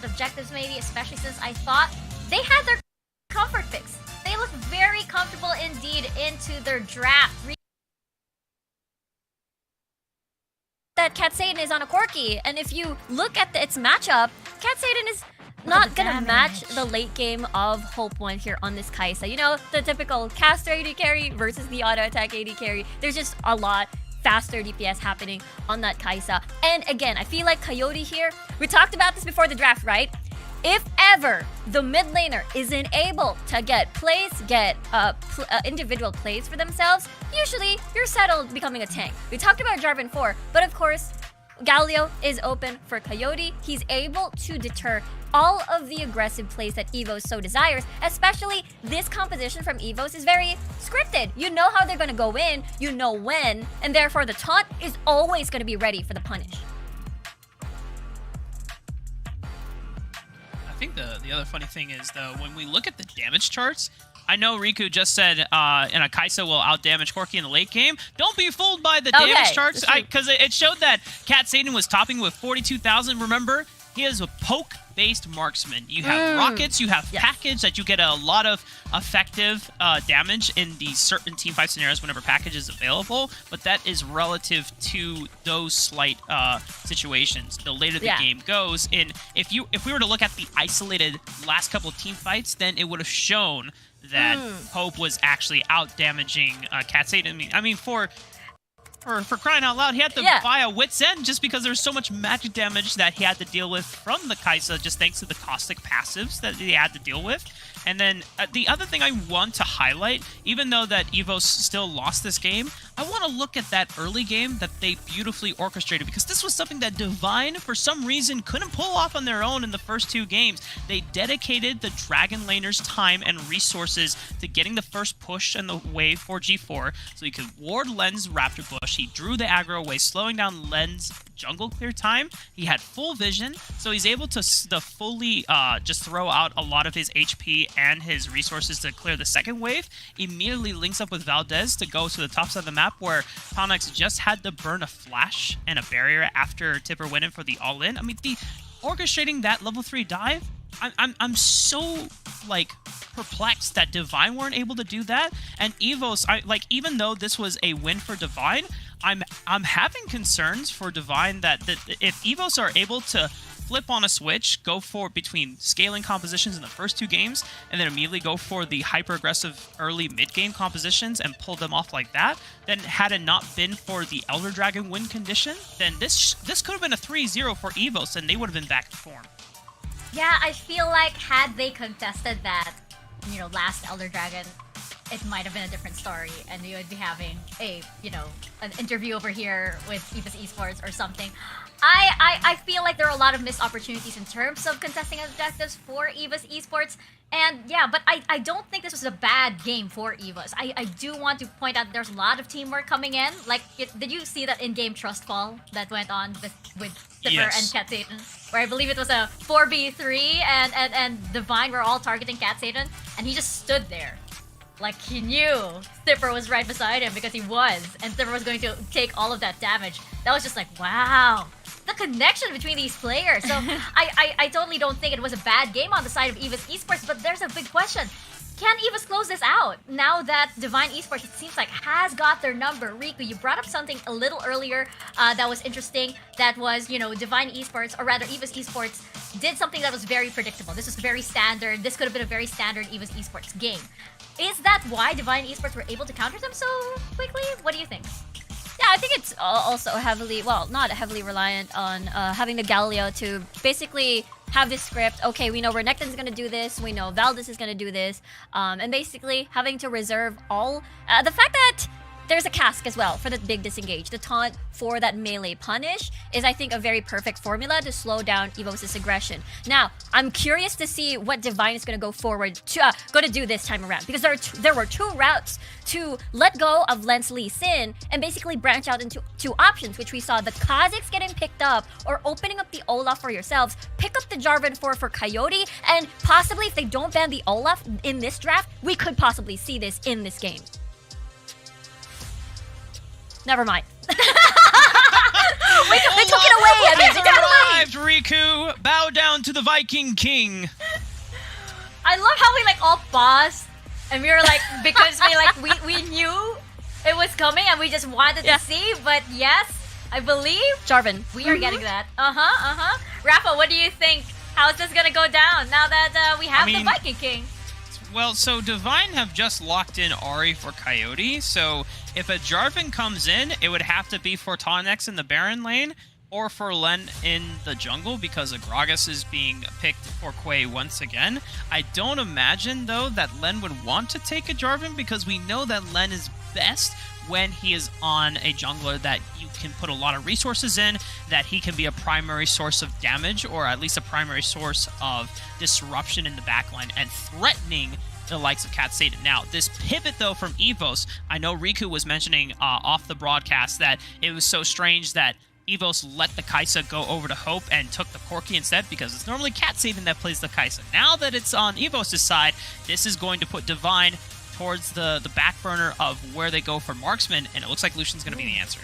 objectives maybe, especially since I thought they had their comfort picks. They look very comfortable indeed into their draft. That Cat Satan is on a Corki, and if you look at its matchup, Cat Satan is not gonna match the late game of Hope 1 here on this Kaisa. You know, the typical caster AD carry versus the auto attack AD carry. There's just a lot faster DPS happening on that Kaisa. And again, I feel like Coyote here, we talked about this before the draft, right? If ever the mid laner isn't able to get plays, individual plays for themselves, usually you're settled becoming a tank. We talked about Jarvan 4, but of course, Galio is open for Coyote. He's able to deter all of the aggressive plays that EVOS so desires, especially this composition from EVOS is very scripted. You know how they're going to go in, you know when, and therefore the taunt is always going to be ready for the punish. I think the other funny thing is, though, when we look at the damage charts, I know Riku just said in a Kaisa will outdamage Corki in the late game. Don't be fooled by the damage charts, because it showed that Cat Satan was topping with 42,000. Remember, he is a poke-based marksman. You have rockets, you have package that you get a lot of effective damage in these certain teamfight scenarios whenever package is available, but that is relative to those slight situations. The later the game goes, and if we were to look at the isolated last couple of team fights, then it would have shown that Hope was actually out damaging Cat Satan. I mean, for crying out loud, he had to buy a Wit's End just because there's so much magic damage that he had to deal with from the Kaisa, just thanks to the caustic passives that he had to deal with. And then the other thing I want to highlight, even though that EVOS still lost this game, I want to look at that early game that they beautifully orchestrated, because this was something that Divine, for some reason, couldn't pull off on their own in the first two games. They dedicated the Dragon Laners' time and resources to getting the first push in the wave for G4, so he could ward Len's Raptor Bush. He drew the aggro away, slowing down Len's jungle clear time. He had full vision, so he's able to fully just throw out a lot of his HP and his resources to clear the second wave. Immediately links up with Valdez to go to the top side of the map, where Tonix just had to burn a flash and a barrier after Tipper went in for the all-in. I mean, the orchestrating that level 3 dive, I'm so like perplexed that Divine weren't able to do that. And EVOS, even though this was a win for Divine, I'm having concerns for Divine that if EVOS are able to flip on a switch, go for between scaling compositions in the first two games, and then immediately go for the hyper-aggressive early mid-game compositions and pull them off like that, then had it not been for the Elder Dragon win condition, then this could have been a 3-0 for EVOS, and they would have been back to form. Yeah, I feel like had they contested that, last Elder Dragon, it might have been a different story, and we would be having an interview over here with EVOS Esports or something. I feel like there are a lot of missed opportunities in terms of contesting objectives for EVOS Esports. And yeah, but I don't think this was a bad game for EVOS. I do want to point out there's a lot of teamwork coming in. Like, did you see that in-game trust fall that went on with Tipper and Cat Satan? Where I believe it was a 4v3 and Divine were all targeting Cat Satan, and he just stood there. Like, he knew Tipper was right beside him because he was, and Tipper was going to take all of that damage. That was just like, wow. The connection between these players. So I totally don't think it was a bad game on the side of EVOS Esports, but there's a big question. Can EVOS close this out now that Divine Esports, it seems like, has got their number? Riku, you brought up something a little earlier that was interesting. That was, Divine Esports, or rather EVOS Esports, did something that was very predictable. This was very standard. This could have been a very standard EVOS Esports game. Is that why Divine Esports were able to counter them so quickly? What do you think? Yeah, I think it's also heavily, well, not heavily reliant on having the Galio to basically have this script. Okay, we know Renekton's gonna do this, we know Valdez is gonna do this, and basically having to reserve all the fact that there's a cask as well for the big disengage. The taunt for that melee punish is, I think, a very perfect formula to slow down Evos' aggression. Now, I'm curious to see what Divine is going to go forward to going to do this time around, because there were two routes to let go of Lens Lee Sin and basically branch out into two options, which we saw the Kha'Zix getting picked up or opening up the Olaf for yourselves, pick up the Jarvan for Coyote, and possibly if they don't ban the Olaf in this draft, we could possibly see this in this game. Never mind. They took it away. I mean, they took it away. Arrived, Riku. Bow down to the Viking King. I love how we like all paused and we were like, because we knew it was coming and we just wanted to see. But yes, I believe Jarvan, we are getting that. Rafa, what do you think? How's this gonna go down now that we have the Viking King? Well, so Divine have just locked in Ahri for Coyote, so if a Jarvan comes in, it would have to be for Tonnex in the Baron lane, or for Len in the jungle, because Agragas is being picked for Quay once again. I don't imagine, though, that Len would want to take a Jarvan, because we know that Len is best when he is on a jungler that you can put a lot of resources in, that he can be a primary source of damage, or at least a primary source of disruption in the backline and threatening the likes of Cat Satan. Now, this pivot, though, from Evos, I know Riku was mentioning off the broadcast that it was so strange that Evos let the Kai'Sa go over to Hope and took the Corki instead, because it's normally Cat Satan that plays the Kai'Sa. Now that it's on Evos' side, this is going to put Divine towards the back burner of where they go for marksman, and it looks like Lucian's going to be the answer.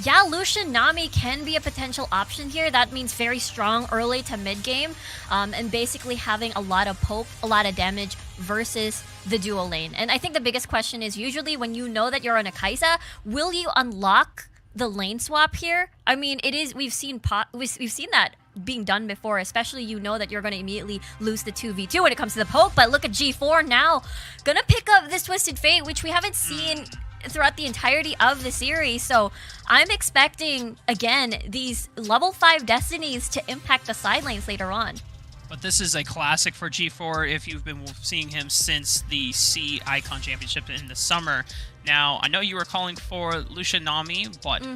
Yeah, Lucian Nami can be a potential option here. That means very strong early to mid game, and basically having a lot of poke, a lot of damage versus the dual lane. And I think the biggest question is usually when you know that you're on a Kai'Sa, will you unlock the lane swap here? I mean, it is, we've seen that being done before, especially you know that you're going to immediately lose the 2v2 when it comes to the poke. But look at G4 now gonna pick up this Twisted Fate, which we haven't seen throughout the entirety of the series. So I'm expecting, again, these level 5 Destinies to impact the side lanes later on. But this is a classic for G4 if you've been seeing him since the C Icon Championship in the summer. Now, I know you were calling for Lucian Nami, but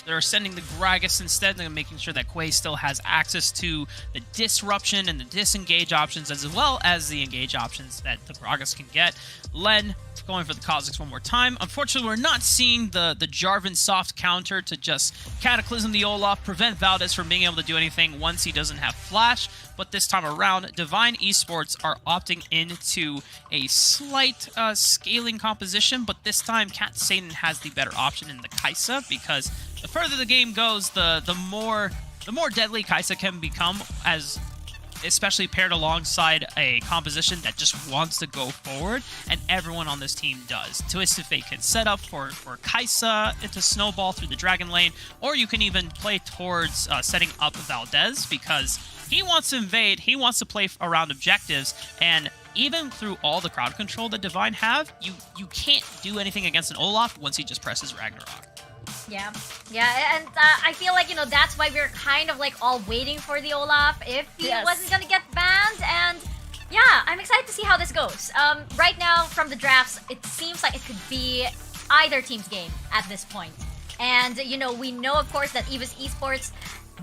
they're sending the Gragas instead, and making sure that Quay still has access to the disruption and the disengage options, as well as the engage options that the Gragas can get. Len going for the Kha'Zix one more time. Unfortunately, we're not seeing the Jarvan soft counter to just Cataclysm the Olaf, prevent Valdez from being able to do anything once he doesn't have Flash. But this time around, Divine Esports are opting into a slight scaling composition, but this time Cat Satan has the better option in the Kai'Sa, because the further the game goes, the more deadly Kai'Sa can become, as especially paired alongside a composition that just wants to go forward, and everyone on this team does. Twisted Fate can set up for Kai'Sa into Snowball through the Dragon lane, or you can even play towards setting up Valdez, because he wants to invade, he wants to play around objectives, and even through all the crowd control that Divine have, you can't do anything against an Olaf once he just presses Ragnarok. Yeah, and I feel like, that's why we're kind of like all waiting for the Olaf if he wasn't gonna get banned, and yeah, I'm excited to see how this goes. Right now, from the drafts, it seems like it could be either team's game at this point. And, we know, of course, that Eva's Esports,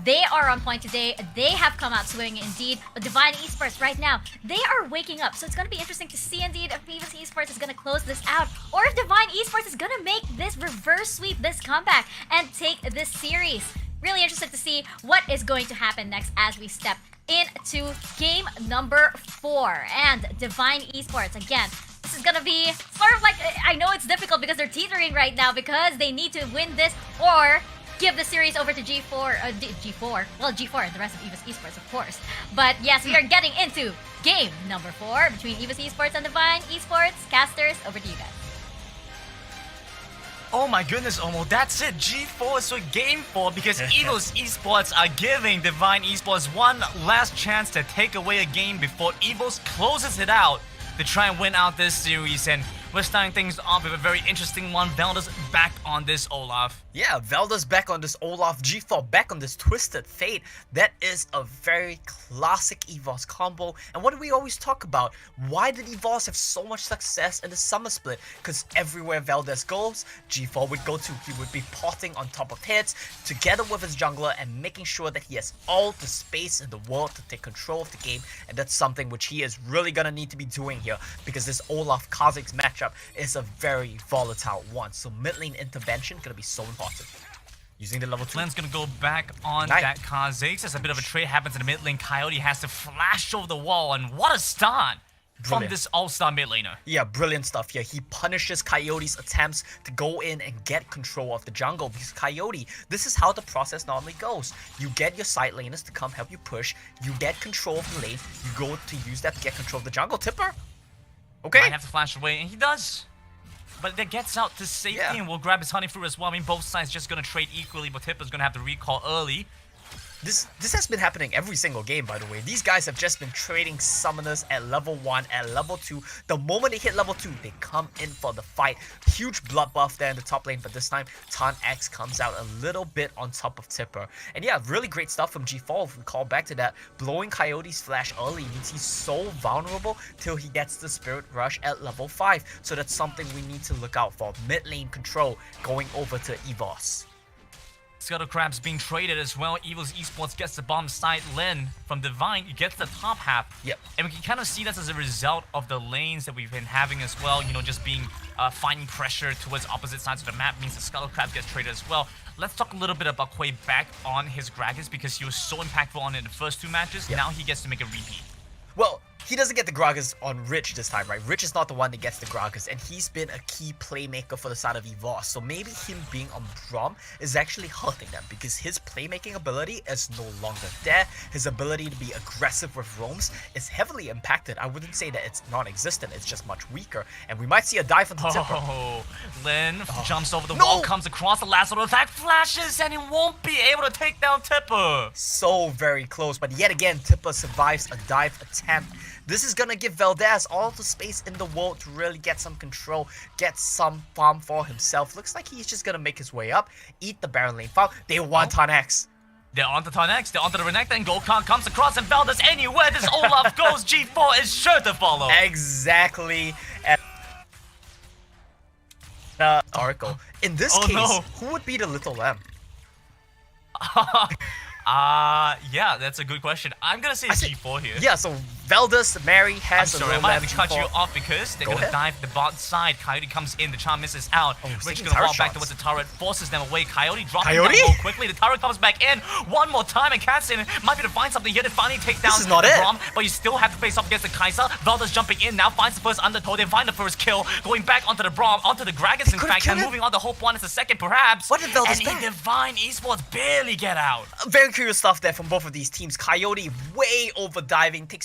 they are on point today. They have come out swinging indeed. But Divine Esports right now, they are waking up. So it's going to be interesting to see indeed if Eva's Esports is going to close this out, or if Divine Esports is going to make this reverse sweep, this comeback, and take this series. Really interested to see what is going to happen next as we step into game number 4. And Divine Esports, again, this is going to be sort of like, I know it's difficult because they're teetering right now because they need to win this or give the series over to G4, G4 and the rest of Eva's Esports, of course. But yes, we are getting into game number 4 between Eva's Esports and Divine Esports. Casters, over to you guys. Oh my goodness, Omo, that's it. G4 is for game 4 because Eva's Esports are giving Divine Esports one last chance to take away a game before Evos closes it out to try and win out this series. And We're starting things off with a very interesting one. Velda's back on this Olaf. Yeah, Velda's back on this Olaf, G4 back on this Twisted Fate. That is a very classic EVOS combo. And what do we always talk about? Why did EVOS have so much success in the summer split? Because everywhere Valdez goes, G4 would go to. He would be potting on top of hits together with his jungler and making sure that he has all the space in the world to take control of the game. And that's something which he is really gonna need to be doing here, because this Olaf Kha'Zix matchup is a very volatile one. So mid lane intervention gonna be so important. Using the level 2. Len's gonna go back on that Kha'Zix as a bit of a trade happens in the mid lane. Coyote has to flash over the wall, and what a stun from this all-star mid laner. Yeah, brilliant stuff here. He punishes Coyote's attempts to go in and get control of the jungle, because Coyote, this is how the process normally goes. You get your side laners to come help you push, you get control of the lane, you go to use that to get control of the jungle. Tipper? Okay. Might have to flash away, and he does. But that gets out to safety and will grab his honey fruit as well. I mean, both sides just gonna trade equally, but Tipper's gonna have to recall early. This has been happening every single game, by the way. These guys have just been trading summoners at level 1, at level 2. The moment they hit level 2, they come in for the fight. Huge blood buff there in the top lane, but this time, Tan X comes out a little bit on top of Tipper. And yeah, really great stuff from G4. If we call back to that, blowing Coyote's flash early means he's so vulnerable till he gets the Spirit Rush at level 5. So that's something we need to look out for. Mid lane control going over to EVOS. Scuttle Crab's being traded as well. Evil's Esports gets the bottom side. Len from Divine gets the top half. Yep. And we can kind of see this as a result of the lanes that we've been having as well. You know, just being finding pressure towards opposite sides of the map means the Scuttle Crab gets traded as well. Let's talk a little bit about Quay back on his Gragas, because he was so impactful on in the first 2 matches. Now he gets to make a repeat. Well, he doesn't get the Gragas on Rich this time, right? Rich is not the one that gets the Gragas, and he's been a key playmaker for the side of EVOS. So maybe him being on Braum is actually hurting them, because his playmaking ability is no longer there. His ability to be aggressive with roams is heavily impacted. I wouldn't say that it's non-existent, it's just much weaker. And we might see a dive from the Tipper. Oh, Len jumps over the wall, comes across the last little attack, flashes, and he won't be able to take down Tipper. So very close, but yet again, Tipper survives a dive attempt. This is gonna give Valdez all the space in the world to really get some control, get some farm for himself. Looks like he's just gonna make his way up, eat the Baron lane farm. They want Tan X. They're onto Tan X, they're onto the Renekton, and Gokhan comes across, and Valdez anywhere this Olaf goes, G4 is sure to follow. Exactly. And Oracle. In this case, who would be the little lamb? Yeah, that's a good question. I'm gonna say G4 here. Yeah, so Valdez, Mary has I'm sorry, I might have to cut you off because they're gonna dive the bot side. Coyote comes in, the charm misses out. Rich gonna fall back towards the turret, forces them away. Coyote dropping down low quickly. The turret comes back in one more time, and Katzen might be to find something here to finally take down the Braum, but you still have to face up against the Kai'Sa. Valdez jumping in now, finds the first undertow. They find the first kill, going back onto the Braum, onto the Gragas in fact, and moving on to Hope 1 as a second perhaps. What did Valdez and Divine Esports barely get out. Very curious stuff there from both of these teams. Coyote way over diving, takes 2